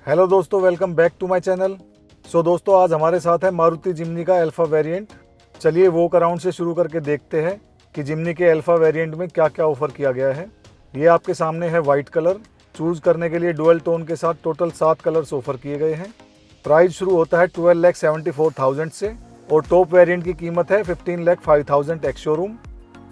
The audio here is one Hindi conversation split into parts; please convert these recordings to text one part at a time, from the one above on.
हेलो दोस्तों, welcome back to my channel. दोस्तों, आज हमारे साथ है मारुति जिम्नी का अल्फा वेरिएंट। चलिए वॉक अराउंड से शुरू करके देखते हैं कि जिम्नी के अल्फा वेरिएंट में क्या क्या ऑफर किया गया है। ये आपके सामने है वाइट कलर। चूज करने के लिए डुअल टोन के साथ टोटल 7 कलर्स ऑफर किए गए हैं। प्राइस शुरू होता है 12,74,000 से और टॉप वेरिएंट की कीमत है 15,05,000 एक्स शोरूम।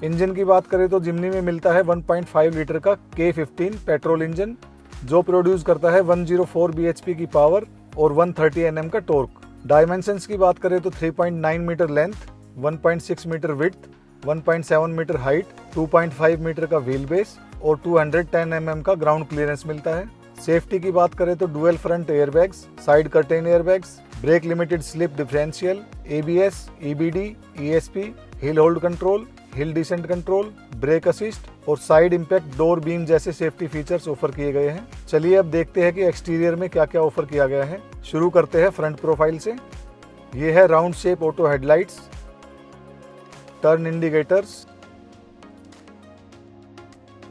इंजन की बात करें तो जिम्नी में मिलता है 1.5 लीटर का K15 पेट्रोल इंजन जो प्रोड्यूस करता है 104 bhp की पावर और 130 Nm का टॉर्क। डायमेंशंस की बात करें तो 3.9 metre length, 1.6 metre width, 1.7 metre height, 2.5 metre का व्हील बेस और 210 mm का ग्राउंड क्लियरेंस मिलता है। सेफ्टी की बात करें तो dual front airbags, side curtain airbags, brake limited slip differential, ABS, EBD, ESP, hill hold control, hill descent control, brake assist और साइड इंपैक्ट डोर बीम जैसे सेफ्टी फीचर्स ऑफर किए गए हैं। चलिए अब देखते हैं कि एक्सटीरियर में क्या क्या ऑफर किया गया है। शुरू करते हैं फ्रंट प्रोफाइल से। ये है round shape auto headlights, turn indicators,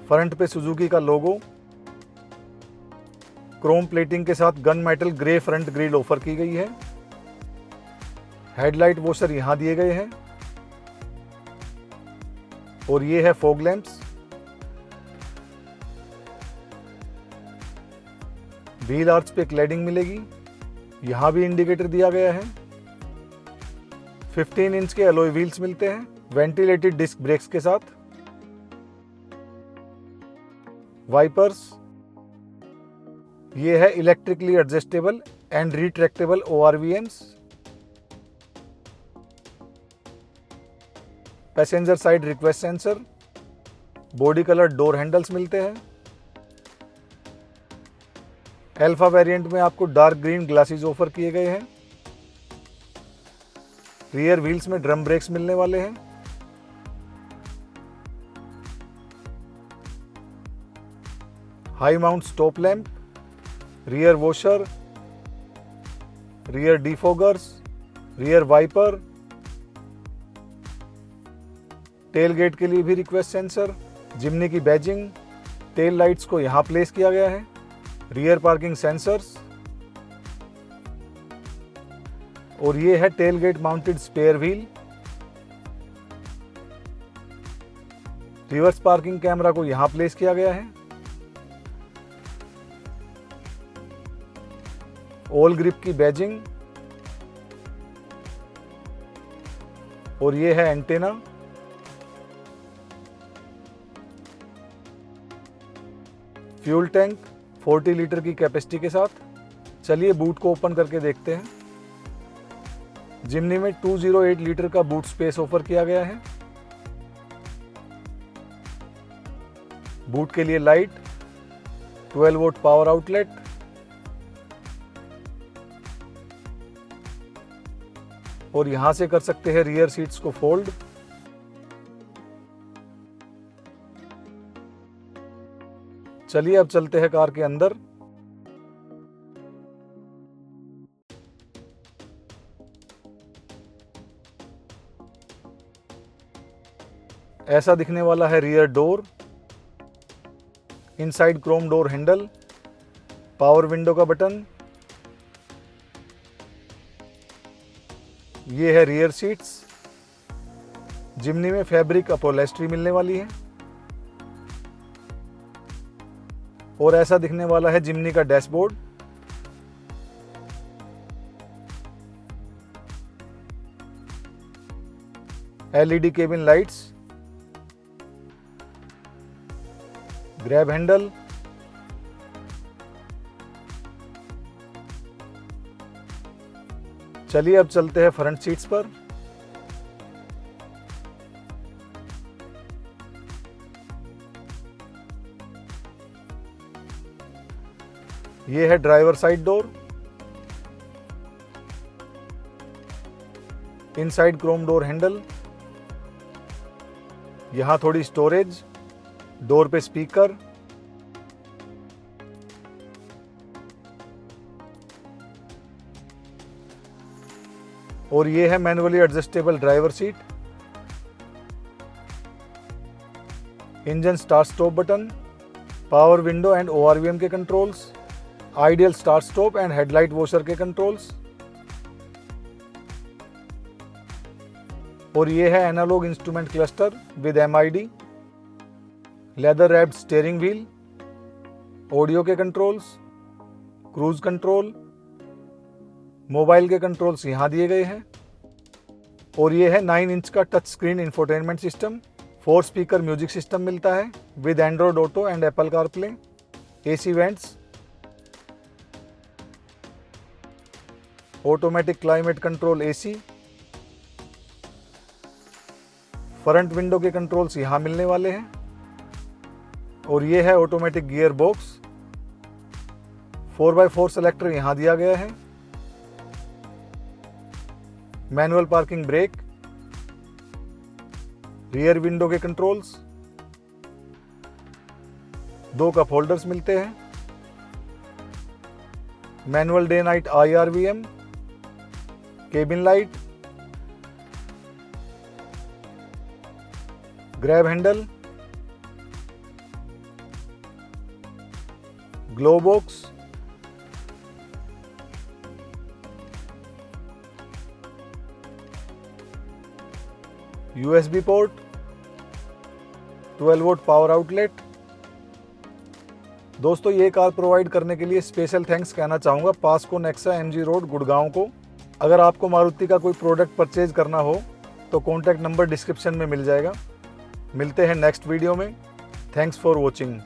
front पे सुजुकी का लोगो, क्रोम प्लेटिंग के साथ gun metal grey front grille offer की गई है। हेडलाइट वॉशर यहां दिए गए हैं और ये है फॉग लैंप्स। व्हील आर्च पे क्लैडिंग मिलेगी, यहां भी इंडिकेटर दिया गया है। 15 इंच के अलॉय व्हील्स मिलते हैं वेंटिलेटेड डिस्क ब्रेक्स के साथ। वाइपर्स, ये है electrically adjustable and retractable ORVMs। Passenger side request sensor, body colour door handles मिलते हैं। अल्फा वेरिएंट में आपको डार्क ग्रीन ग्लासेस ऑफर किए गए हैं। रियर व्हील्स में ड्रम ब्रेक्स मिलने वाले हैं। High mount stop lamp, rear washer, rear defoggers, rear wiper, tail gate के लिए भी रिक्वेस्ट सेंसर, जिम्नी की बैजिंग, टेल लाइट्स को यहां प्लेस किया गया है, रियर पार्किंग सेंसर्स और ये है tail gate mounted spare wheel. Reverse parking camera को यहां प्लेस किया गया है। ऑल ग्रिप की बैजिंग और ये है एंटेना। फ्यूल टैंक 40 लीटर की कैपेसिटी के साथ। चलिए बूट को ओपन करके देखते हैं। जिम्नी में 208 लीटर का बूट स्पेस ऑफर किया गया है। बूट के लिए लाइट, 12 वोल्ट पावर आउटलेट, और यहां से कर सकते हैं रियर सीट्स को फोल्ड। चलिए अब चलते हैं कार के अंदर। ऐसा दिखने वाला है rear door. Inside chrome door handle, power window का बटन, ये है रियर सीट्स। जिम्नी में फैब्रिक अपहोल्स्ट्री मिलने वाली है और ऐसा दिखने वाला है जिम्नी का dashboard. LED cabin lights, grab handle, चलिए अब चलते हैं फ्रंट सीट्स पर। यह है driver side door. Inside chrome door handle, यहां थोड़ी स्टोरेज, डोर पे स्पीकर, और ये है manually adjustable driver seat. Engine start stop button, power window and ORVM के controls, ideal start stop and headlight washer के कंट्रोल्स। और ये है analogue instrument cluster with MID, leather wrapped steering wheel, audio के कंट्रोल्स, क्रूज कंट्रोल, मोबाइल के कंट्रोल्स यहाँ दिए गए हैं। और ये है 9 इंच का touch screen infotainment system. 4 speaker music system मिलता है with Android auto and Apple CarPlay, AC vents, automatic climate control AC, front window के कंट्रोल्स यहां मिलने वाले हैं। और ये है automatic gear box, 4x4 selector यहां दिया गया है, manual parking brake, rear window के कंट्रोल्स, 2 कप होल्डर्स मिलते हैं, manual day night IRVM, cabin light, grab handle, glove box, USB port, 12 volt power outlet. दोस्तों ये कार प्रोवाइड करने के लिए स्पेशल थैंक्स कहना चाहूँगा POCSO Nexa MG road Gurgaon को। अगर आपको मारुति का कोई प्रोडक्ट परचेज करना हो तो कॉन्टैक्ट नंबर डिस्क्रिप्शन में मिल जाएगा। मिलते हैं नेक्स्ट वीडियो में। Thanks for watching.